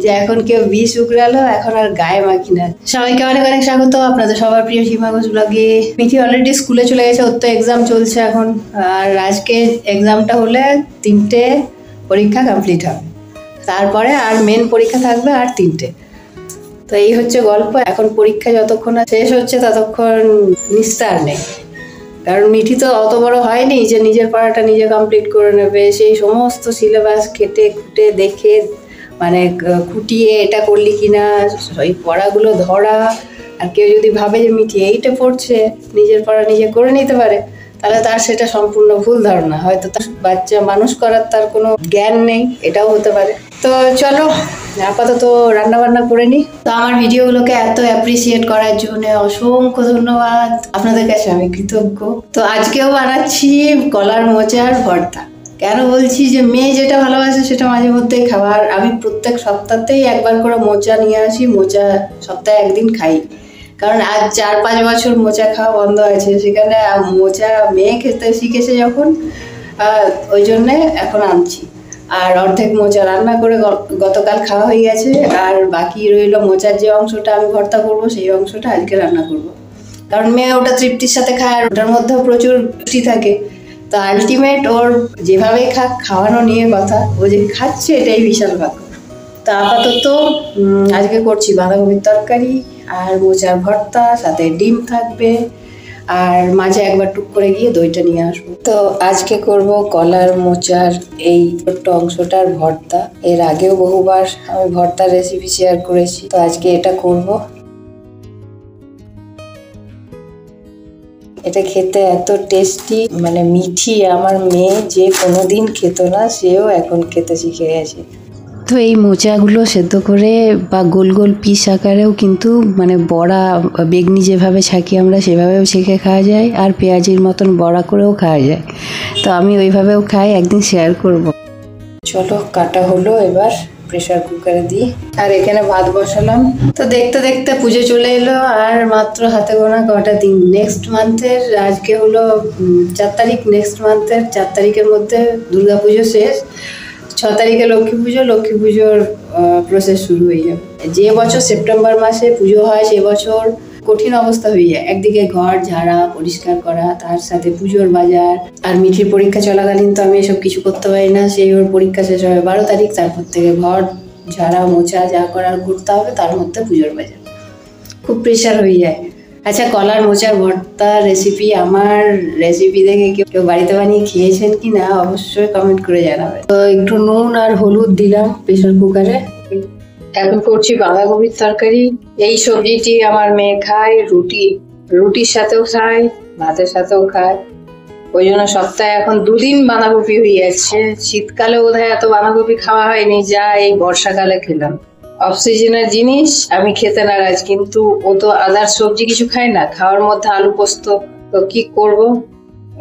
যে এখন কেউ বিষ উগড়ালো, এখন আর গায়ে মাখি না। সবাইকে অনেক অনেক স্বাগত আপনাদের সবার প্রিয় সীমা ঘোষ ব্লগে। মিঠি অলরেডি স্কুলে চলে গেছে, ওর তো এক্সাম চলছে এখন। আর আজকে এক্সামটা হলে 3টে পরীক্ষা কমপ্লিট হবে, তারপরে আর মেন পরীক্ষা থাকবে আর 3টে। তো এই হচ্ছে গল্প। এখন পরীক্ষা যতক্ষণ শেষ হচ্ছে ততক্ষণ নিস্তার নেই, কারণ মিঠি তো অত বড় হয়নি যে নিজের পড়াটা নিজে কমপ্লিট করে নেবে। সেই সমস্ত সিলেবাস কেটে কুটে দেখে, মানে খুঁটিয়ে এটা করলি কিনা ওই পড়াগুলো ধরা। আর কেউ যদি ভাবে যে মিঠি এইটা পড়ছে, নিজের পড়া নিজে করে নিতে পারে, তাহলে তার সেটা সম্পূর্ণ ভুল ধারণা। হয়তো তার বাচ্চা মানুষ করার তার কোনো জ্ঞান নেই, এটাও হতে পারে। তো চলো আপাতত রান্না বান্না করে নিই। তো আমার ভিডিওগুলোকে এত অ্যাপ্রিসিয়েট করার জন্য অসংখ্য ধন্যবাদ, আপনাদের কাছে আমি কৃতজ্ঞ। তো আজকেও বানাচ্ছি কলার মোচার ভর্তা। কেন বলছি যে মেয়ে যেটা ভালোবাসে সেটা মাঝে মধ্যেই খাবার। আমি প্রত্যেক সপ্তাহতেই একবার করে মোচা নিয়ে আসি, মোচা সপ্তাহে একদিন খাই। কারণ আজ 4-5 বছর মোচা খাওয়া বন্ধ আছে, সেখানে মোচা মেয়ে খেতে শিখেছে যখন, ওই জন্যে এখন আনছি। আর অর্ধেক মোচা রান্না করে গতকাল খাওয়া হয়ে গেছে, আর বাকি রইল মোচার যে অংশটা আমি ভর্তা করব, সেই অংশটা আজকে রান্না করব। কারণ মেয়ে ওটা তৃপ্তির সাথে খায়, আর ওটার মধ্যেও প্রচুর পুষ্টি থাকে। তো আলটিমেট ওর যেভাবে খাওয়ানো নিয়ে কথা, ও যে খাচ্ছে এটাই বিশাল ব্যাপার। তো আপাতত আজকে করছি বাঁধাকপির তরকারি আর মোচার ভর্তা, সাথে ডিম থাকবে, আর মাঝে একবার টুক করে গিয়ে দইটা নিয়ে আসবো। তো আজকে করব কলার মোচার এই ছোট্ট অংশটার ভর্তা। এর আগেও বহুবার আমি ভর্তার রেসিপি শেয়ার করেছি, তো আজকে এটা করব। এটা খেতে এত টেস্টি, মানে মিঠি আমার মেয়ে যে কোনোদিন খেত না, সেও এখন খেতে শিখে গেছে। তো এই মোচাগুলো সেদ্ধ করে বা গোল গোল পিস আকারেও কিন্তু, মানে বড়া বেগনি যেভাবে ছাকি আমরা সেভাবেও ছেঁকে খাওয়া যায়, আর পেঁয়াজির মতন বড়া করেও খাওয়া যায়। তো আমি ওইভাবেও খাই, একদিন শেয়ার করব। চলো কাটা হলো, এবার প্রেসার কুকারে দিই। আর এখানে ভাত বসালাম। তো দেখতে দেখতে পুজো চলে এলো, আর মাত্র হাতে গোনা কটা দিন। নেক্সট মান্থের আজকে হলো 4 তারিখ, নেক্সট মান্থের 4 তারিখের মধ্যে দুর্গা পুজো শেষ। 6 তারিখে লক্ষ্মী পুজো, লক্ষ্মী পুজোর প্রসেস শুরু হয়ে যাবে। যে বছর সেপ্টেম্বর মাসে পুজো হয় সে বছর কঠিন অবস্থা হয়ে যায়। একদিকে ঘর ঝাড়া পরিষ্কার করা, তার সাথে পুজোর বাজার। আর মিঠির পরীক্ষা চলাকালীন তো আমি এসব কিছু করতে পারি না। সেই ওর পরীক্ষা শেষ হবে 12 তারিখ, তারপর থেকে ঘর ঝাড়া মোছা যা করার করতে হবে, তার মধ্যে পুজোর বাজার। খুব প্রেশার হয়ে যায়। আচ্ছা, কলার মোচার ভর্তা রেসিপি, আমার রেসিপি দেখে কেউ বাড়িতে বানিয়ে খেয়েছেন কি না অবশ্যই কমেন্ট করে জানাবেন। তো একটু নুন আর হলুদ দিলাম প্রেসার কুকারে। এখন করছি বাঁধাকপির তরকারি। এই সবজিটি আমার মেয়ে খায়, রুটির সাথেও খায়, ভাতের সাথেও খায়। ওই জন্য সপ্তাহে এখন 2 দিন বাঁধাকপি হয়ে যাচ্ছে। শীতকালে বোধহয় এত বাঁধাকপি খাওয়া হয়নি যা এই বর্ষাকালে খেলাম। অফ সিজনের জিনিস আমি খেতে নারাজ, কিন্তু ও তো আদার সবজি কিছু খায় না, খাওয়ার মধ্যে আলু পোস্ত। তো কি করব,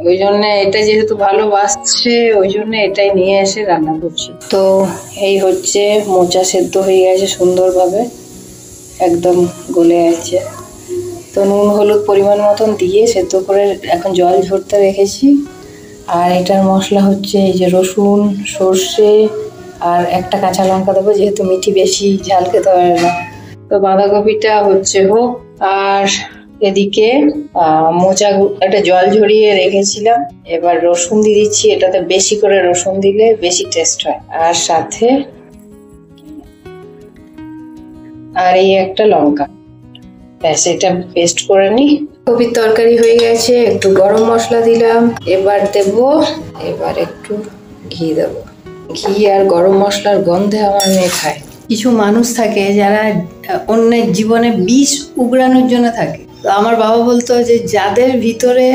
ওই জন্য এটা যেহেতু ভালোবাসছে, ওই জন্য এটাই নিয়ে এসে রান্না করছি। তো এই হচ্ছে মোচা সেদ্ধ হয়ে গেছে সুন্দরভাবে, একদম গলে আছে। তো নুন হলুদ পরিমাণ মতন দিয়ে সেদ্ধ করে এখন জল ঝরতে রেখেছি। আর এটার মশলা হচ্ছে এই যে রসুন, সর্ষে আর একটা কাঁচা লঙ্কা দেবো, যেহেতু মিঠি বেশি ঝাল খেতে পারে না। তো বাঁধাকপিটা হচ্ছে হোক, আর এদিকে মোচা একটা জল ঝরিয়ে রেখেছিলাম, এবার রসুন দিয়ে দিচ্ছি। এটাতে বেশি করে রসুন দিলে বেশি টেস্ট হয়। আর সাথে আর এই একটা লঙ্কা, ব্যাস এটা পেস্ট করে নি। কপির তরকারি হয়ে গেছে, একটু গরম মশলা দিলাম। এবার একটু ঘি দেবো। ঘি আর গরম মশলার গন্ধে আমার মেয়ে খায়। কিছু মানুষ থাকে যারা অন্যের জীবনে বিষ উগড়ানোর জন্য থাকে। তো আমার বাবা বলতো যে যাদের ভিতরে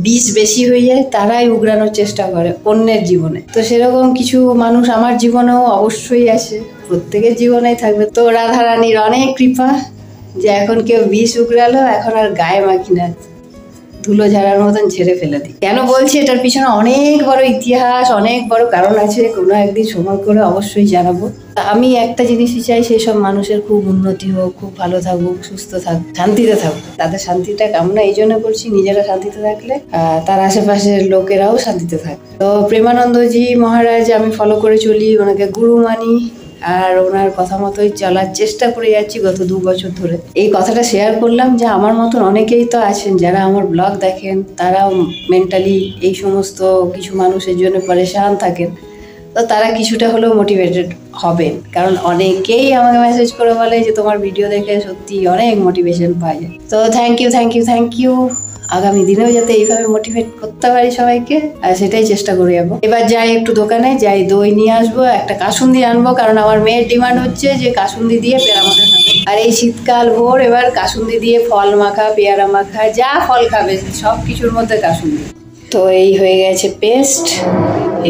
বিষ বেশি হয়ে যায় তারাই উগড়ানোর চেষ্টা করে অন্যের জীবনে। তো সেরকম কিছু মানুষ আমার জীবনেও অবশ্যই আছে, প্রত্যেকের জীবনেই থাকবে। তো রাধারানীর অনেক কৃপা যে এখন কেউ বিষ উগড়ালো, এখন আর গায়ে মাখি না, ধুলো ঝাড়ার মতন ঝেড়ে ফেলে দিই। কেন বলছি, এটার পিছনে অনেক বড় ইতিহাস, অনেক বড় কারণ আছে। কোনো একদিন সময় করে অবশ্যই জানাবো। আমি একটা জিনিসই চাই, সেই সব মানুষের খুব উন্নতি হোক, খুব ভালো থাকুক, সুস্থ থাকুক, শান্তিতে থাকুক। তাদের শান্তিটা কামনা এই জন্য করছি, নিজেরা শান্তিতে থাকলে তার আশেপাশের লোকেরাও শান্তিতে থাকবে। তো প্রেমানন্দজি মহারাজ আমি ফলো করে চলি, ওনাকে গুরু মানি। আর ওনার কথা মতোই চলার চেষ্টা করে যাচ্ছি গত 2 বছর ধরে। এই কথাটা শেয়ার করলাম যে আমার মতন অনেকেই তো আছেন যারা আমার ব্লগ দেখেন, তারাও মেন্টালি এই সমস্ত কিছু মানুষের জন্য পরেশান থাকেন, তো তারা কিছুটা হলেও মোটিভেটেড হবেন। কারণ অনেকেই আমাকে মেসেজ করে বলে যে তোমার ভিডিও দেখে সত্যি অনেক মোটিভেশন পাওয়া যায়। তো thank you thank you thank you. আগামী দিনেও যাতে এইভাবে মোটিভেট করতে পারি সবাইকে, আর সেটাই চেষ্টা করে যাবো। এবার যাই একটু দোকানে, যাই দই নিয়ে আসবো, একটা কাসুন্দি আনবো, কারণ আমার মেয়ের ডিমান্ড হচ্ছে যে কাসুন্দি দিয়ে পেয়ারা মাখা খাবে। আর এই শীতকাল ভোর এবার কাসুন্দি দিয়ে ফল মাখা, পেয়ারা মাখা, যা ফল খাবে সব কিছুর মধ্যে কাসুন্দি। তো এই হয়ে গেছে পেস্ট,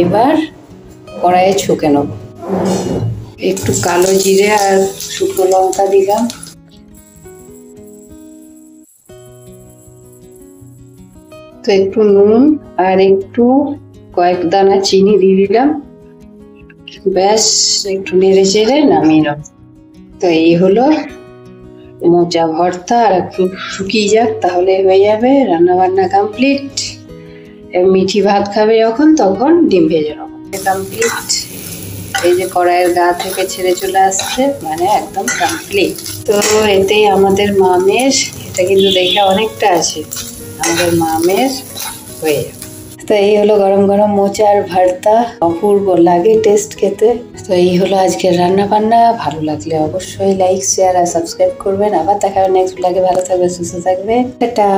এবার কড়াইয়ে ছুঁকে নেব। একটু কালো জিরে আর শুকনো লঙ্কা দিলাম, তো একটু নুন আর একটু কয়েক দানা চিনি দিয়ে দিলাম, ব্যাস একটু নেড়ে চেড়ে নামিয়ে নেব। তো এই হলো মোচা ভর্তা, আর একটু শুকিয়ে যাক তাহলে হয়ে যাবে, রান্না বান্না কমপ্লিট। মিঠি ভাত খাবে যখন তখন ডিম ভেজে নেবো, কমপ্লিট। এই যে কড়াইয়ের গা থেকে ছেড়ে চলে আসছে, মানে একদম কমপ্লিট। তো এতেই আমাদের মামের, এটা কিন্তু দেখে অনেকটা আছে, আমাদের মামের হয়ে যাবে। তো এই হলো গরম গরম মোচার ভর্তা, অপূর্ব লাগে টেস্ট খেতে। তো এই হলো আজকের রান্না বান্না। ভালো লাগলে অবশ্যই লাইক, শেয়ার আর সাবস্ক্রাইব করবেন। আবার দেখা হবে নেক্সট ব্লগে। ভালো থাকবে, সুস্থ থাকবে, টাটা।